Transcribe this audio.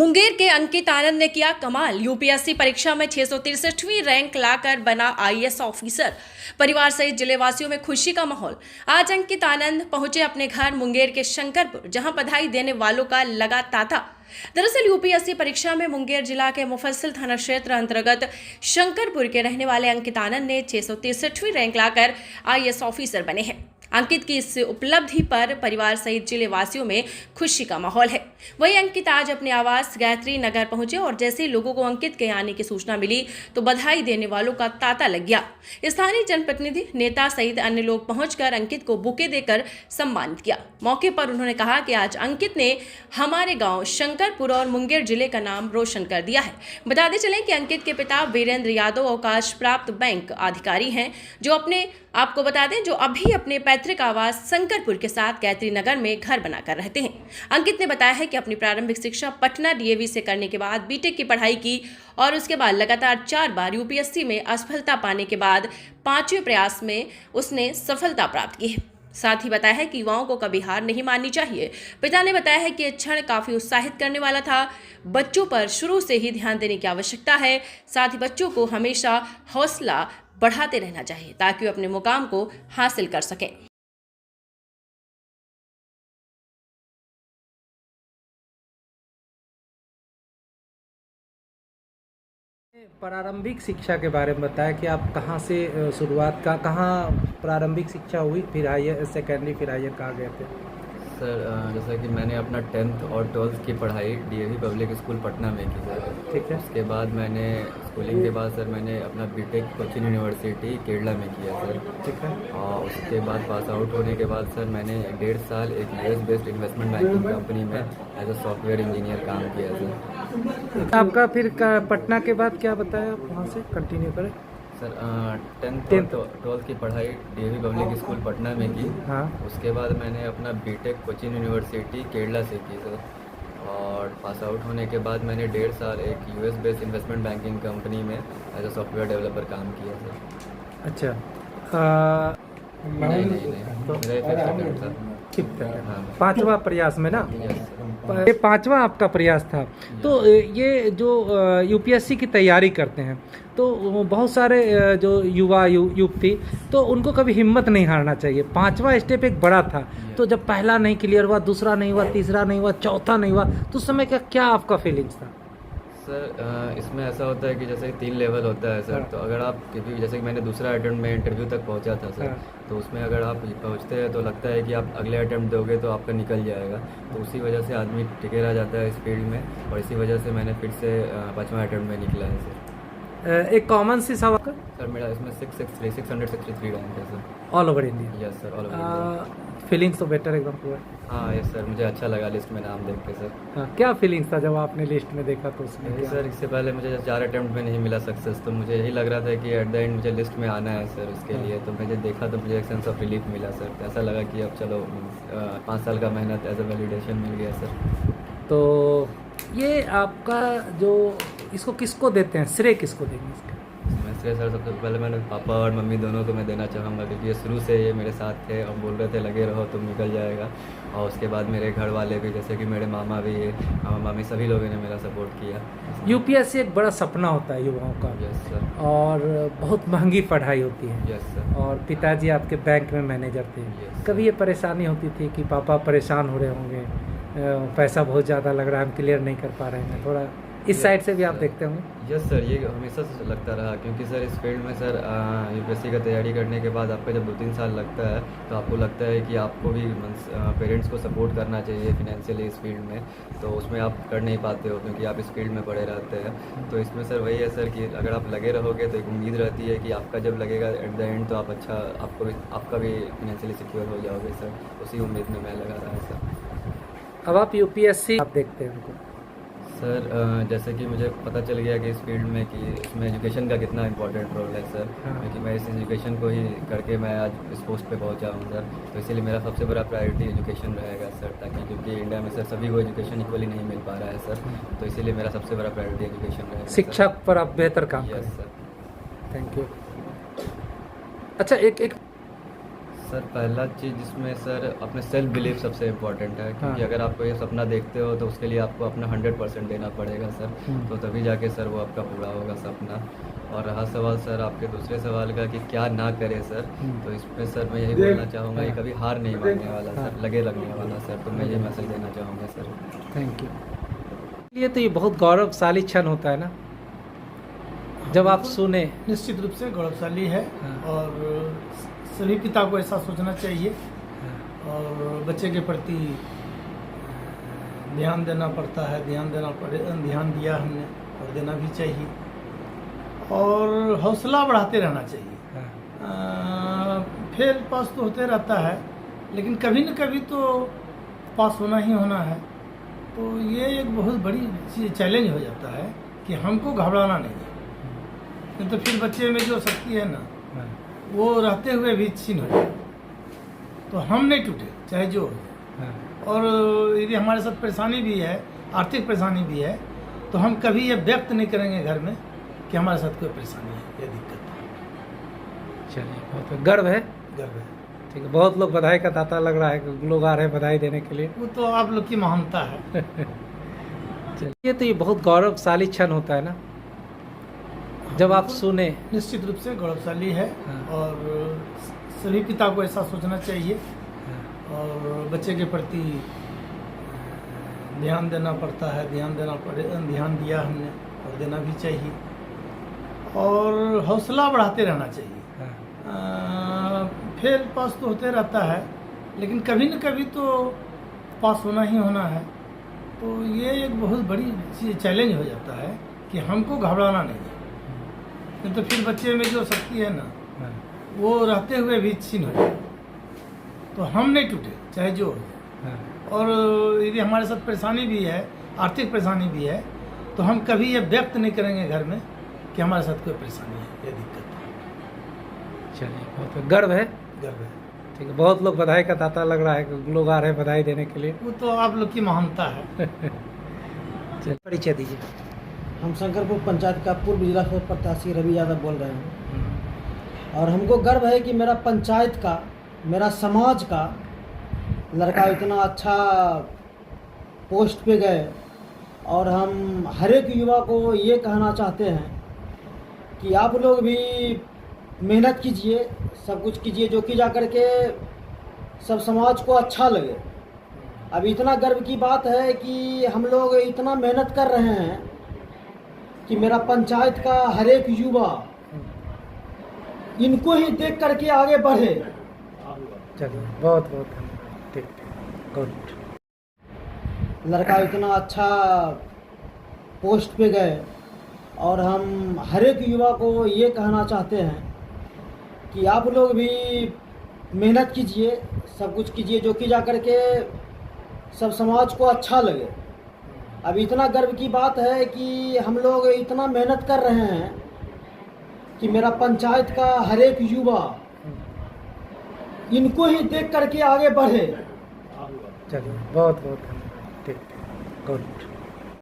मुंगेर के अंकित आनंद ने किया कमाल। यूपीएससी परीक्षा में 663वीं रैंक लाकर बना आईएएस ऑफिसर। परिवार सहित जिलेवासियों में खुशी का माहौल। आज अंकित आनंद पहुंचे अपने घर मुंगेर के शंकरपुर, जहां बधाई देने वालों का लगा तांता। दरअसल यूपीएससी परीक्षा में मुंगेर जिला के मुफस्सिल थाना क्षेत्र अंतर्गत शंकरपुर के रहने वाले अंकित आनंद ने 663वीं रैंक लाकर आईएएस ऑफिसर बने हैं। अंकित की इस उपलब्धि पर परिवार सहित जिले वासियों में खुशी का माहौल है। वहीं अंकित आज अपने आवास गायत्री नगर पहुंचे और जैसे ही लोगों को अंकित के आने की सूचना मिली तो बधाई देने वालों का तांता लग गया। स्थानीय जनप्रतिनिधि, नेता सहित अन्य लोग पहुंचकर अंकित को बुके देकर सम्मानित किया। मौके पर उन्होंने कहा कि आज अंकित ने हमारे गाँव शंकरपुर और मुंगेर जिले का नाम रोशन कर दिया है। बताते चलें कि अंकित के पिता वीरेंद्र यादव अवकाश प्राप्त बैंक अधिकारी हैं, जो आपको बता दें जो अभी अपने पैतृक आवास शंकरपुर के साथ गायत्री नगर में घर बनाकर रहते हैं। अंकित ने बताया है कि अपनी प्रारंभिक शिक्षा पटना डीएवी से करने के बाद बीटेक की पढ़ाई की और उसके बाद लगातार 4 बार यूपीएससी में असफलता पाने के बाद 5वें प्रयास में उसने सफलता प्राप्त की है। साथ ही बताया है कि युवाओं को कभी हार नहीं माननी चाहिए। पिता ने बताया है कि यह क्षण काफी उत्साहित करने वाला था। बच्चों पर शुरू से ही ध्यान देने की आवश्यकता है। साथ ही बच्चों को हमेशा हौसला बढ़ाते रहना चाहिए ताकि वे अपने मुकाम को हासिल कर सकें। प्रारंभिक शिक्षा के बारे में बताया कि आप कहाँ से शुरुआत का कहाँ प्रारंभिक शिक्षा हुई, फिर हायर सेकेंडरी, फिर हायर कहाँ गए थे? सर जैसा कि मैंने अपना 10th और 12th की पढ़ाई डीएवी पब्लिक स्कूल पटना में की सर। ठीक है। उसके बाद मैंने स्कूलिंग के बाद सर मैंने अपना बीटेक कोचिन यूनिवर्सिटी केरला में किया सर। ठीक है। और उसके बाद पास आउट होने के बाद सर मैंने 1.5 साल एक US based investment banking company में एज अ सॉफ्टवेयर इंजीनियर काम किया सर। आपका फिर पटना के बाद क्या बताया, आप वहाँ से कंटिन्यू करें? सर 10th और 12th की पढ़ाई डीएवी पब्लिक स्कूल पटना में की। हाँ। उसके बाद मैंने अपना बीटेक कोचिन यूनिवर्सिटी केरला से की सर। और पास आउट होने के बाद मैंने 1.5 साल एक US based investment banking company में एज अ सॉफ्टवेयर डेवलपर काम किया सर। अच्छा। नहीं मेरा फिफ्थ था। फिफ्थ है। हाँ। 5वां प्रयास में ना? Yes sir. ये 5वां आपका प्रयास था। तो ये जो यूपीएससी की तैयारी करते हैं तो बहुत सारे जो युवती तो उनको कभी हिम्मत नहीं हारना चाहिए। 5वां स्टेप एक बड़ा था, तो जब पहला नहीं क्लियर हुआ, दूसरा नहीं हुआ, तीसरा नहीं हुआ, चौथा नहीं हुआ, तो उस समय का क्या आपका फीलिंग्स था? सर इसमें ऐसा होता है कि जैसे 3 लेवल होता है सर। तो अगर आप क्योंकि जैसे कि मैंने दूसरा अटेम्प्ट में इंटरव्यू तक पहुंचा था सर। तो उसमें अगर आप पहुंचते हैं तो लगता है कि आप अगले अटेम्प्ट दोगे तो आपका निकल जाएगा। तो उसी वजह से आदमी टिके रह जाता है इस फील्ड में, और इसी वजह से मैंने फिर से 5वां अटेम्प्ट में निकला है सर। एक कॉमन सी सवाल का सर मेरा इसमें 663 रैंक है sir. All over India? Yes sir, all over India. Feelings तो बेटर एकदम पूरा? हाँ यस सर, मुझे अच्छा लगा लिस्ट में नाम देख के सर। हाँ, क्या फीलिंग्स था जब आपने लिस्ट में देखा तो उसमें? सर इससे पहले मुझे 4 अटेम्प्ट में नहीं मिला सक्सेस, तो मुझे यही लग रहा था कि एट द एंड मुझे लिस्ट में आना है सर। उसके लिए तो मुझे देखा तो मुझे एक सेंस ऑफ रिलीफ मिला सर। तो ऐसा लगा कि अब चलो 5 साल का मेहनत एज अ वैलिडेशन मिल गया सर। तो ये आपका जो इसको किसको देते हैं, श्रेय किसको देंगे इसका? मैं श्रेय सर सबसे पहले मैंने पापा और मम्मी दोनों को मैं देना चाहूँगा, क्योंकि ये शुरू से ये मेरे साथ थे और बोल रहे थे लगे रहो तुम निकल जाएगा। और उसके बाद मेरे घर वाले भी, जैसे कि मेरे मामा भी है, मामा मामी, सभी लोगों ने मेरा सपोर्ट किया। यूपीएससी एक बड़ा सपना होता है युवाओं का। Yes sir. और बहुत महंगी पढ़ाई होती है। Yes sir. और पिताजी आपके बैंक में मैनेजर थे। Yes, कभी ये परेशानी होती थी कि पापा परेशान हो रहे होंगे, पैसा बहुत ज़्यादा लग रहा है, हम क्लियर नहीं कर पा रहे हैं, थोड़ा इस साइड से भी आप देखते होंगे? यस सर, ये हमेशा से लगता रहा, क्योंकि सर इस फील्ड में सर यूपीएससी का तैयारी करने के बाद आपका जब 2-3 साल लगता है तो आपको लगता है कि आपको भी पेरेंट्स को सपोर्ट करना चाहिए फिनेंशियली इस फील्ड में। तो उसमें आप कर नहीं पाते हो क्योंकि आप इस फील्ड में पड़े रहते हैं। तो इसमें सर वही है सर कि अगर आप लगे रहोगे तो एक उम्मीद रहती है कि आपका जब लगेगा एट द एंड तो आप आपका भी फिनेंशियली सिक्योर हो जाओगे सर। उसी उम्मीद में मैं लगा रहा सर। अब आप यूपीएससी आप देखते हैं उनको? सर जैसे कि मुझे पता चल गया कि इस फील्ड में कि इसमें एजुकेशन का कितना इंपॉर्टेंट रोल है सर। क्योंकि मैं इस एजुकेशन को ही करके मैं आज इस पोस्ट पे पहुंचा हूं सर। तो इसीलिए मेरा सबसे बड़ा प्रायोरिटी एजुकेशन रहेगा सर, ताकि क्योंकि इंडिया में सर सभी को एजुकेशन इक्वली नहीं मिल पा रहा है सर। तो इसीलिए मेरा सबसे बड़ा प्रायोरिटी एजुकेशन रहेगा। शिक्षा पर आप बेहतर काम करें। करें। Yes sir. Thank you. अच्छा, एक सर पहला चीज़ जिसमें सर अपने सेल्फ बिलीफ सबसे इम्पोर्टेंट है, क्योंकि हाँ। अगर आपको ये सपना देखते हो तो उसके लिए आपको अपना 100% देना पड़ेगा सर। तो तभी जाके सर वो आपका पूरा होगा सपना। और रहा सवाल सर आपके दूसरे सवाल का कि क्या ना करे सर, तो इसमें सर मैं यही बोलना चाहूँगा कि कभी हार नहीं मानने वाला सर, लगे लगने वाला सर। तो मैं ये मैसेज देना चाहूँगा सर। Thank you. ये तो ये बहुत गौरवशाली क्षण होता है ना, जब आप सुने। निश्चित रूप से गौरवशाली है हाँ। और सभी पिता को ऐसा सोचना चाहिए और बच्चे के प्रति ध्यान देना पड़ता है, ध्यान दिया हमने और देना भी चाहिए और हौसला बढ़ाते रहना चाहिए। फेल पास तो होते रहता है, लेकिन कभी न कभी तो पास होना ही होना है। तो ये एक बहुत बड़ी चैलेंज हो जाता है कि हमको घबराना नहीं है, नहीं तो फिर बच्चे में जो शक्ति है ना वो रहते हुए भी छीन हो जाए। तो हम नहीं टूटे चाहे जो हो। और यदि हमारे साथ परेशानी भी है, आर्थिक परेशानी भी है, तो हम कभी ये व्यक्त नहीं करेंगे घर में कि हमारे साथ कोई परेशानी है या दिक्कत है। चलिए, बहुत गर्व है। गर्व है। ठीक है, बहुत लोग बधाई का तांता लग रहा है, लोग आ रहे हैं बधाई देने के लिए। वो तो आप लोग की महानता है। चलिए, तो ये बहुत गौरवशाली क्षण होता है ना, जब आप सुने। निश्चित रूप से गौरवशाली है हाँ। और सभी पिता को ऐसा सोचना चाहिए और बच्चे के प्रति ध्यान देना पड़ता है, ध्यान दिया हमने और देना भी चाहिए और हौसला बढ़ाते रहना चाहिए। फेल पास तो होते रहता है, लेकिन कभी न कभी तो पास होना ही होना है। तो ये एक बहुत बड़ी चैलेंज हो जाता है कि हमको घबराना नहीं है, नहीं तो फिर बच्चे में जो शक्ति है ना वो रहते हुए भी छीन हो जाए। तो हम नहीं टूटे चाहे जो हो। और यदि हमारे साथ परेशानी भी है, आर्थिक परेशानी भी है, तो हम कभी ये व्यक्त नहीं करेंगे घर में कि हमारे साथ कोई परेशानी है या दिक्कत है। चलिए, बहुत गर्व है। गर्व है। ठीक है, बहुत लोग बधाई का तांता लग रहा है, लोग आ रहे हैं बधाई देने के लिए। वो तो आप लोग की महानता है। चलिए, परिचय दीजिए। हम शंकरपुर पंचायत का पूर्व जिला प्रत्याशी रवि यादव बोल रहे हैं और हमको गर्व है कि मेरा पंचायत का, मेरा समाज का लड़का इतना अच्छा पोस्ट पे गए। और हम हर एक युवा को ये कहना चाहते हैं कि आप लोग भी मेहनत कीजिए, सब कुछ कीजिए जो कि जा कर के सब समाज को अच्छा लगे। अब इतना गर्व की बात है कि हम लोग इतना मेहनत कर रहे हैं कि मेरा पंचायत का हर एक युवा इनको ही देख करके आगे बढ़े। चलिए, बहुत बहुत धन्यवाद। ठीक, गुड। लड़का इतना अच्छा पोस्ट पे गए और हम हर एक युवा को ये कहना चाहते हैं कि आप लोग भी मेहनत कीजिए, सब कुछ कीजिए जो कि जा कर के सब समाज को अच्छा लगे। अब इतना गर्व की बात है कि हम लोग इतना मेहनत कर रहे हैं कि मेरा पंचायत का हर एक युवा इनको ही देख करके आगे बढ़े। चलिए, बहुत बहुत धन्यवाद। ठीक, गुड।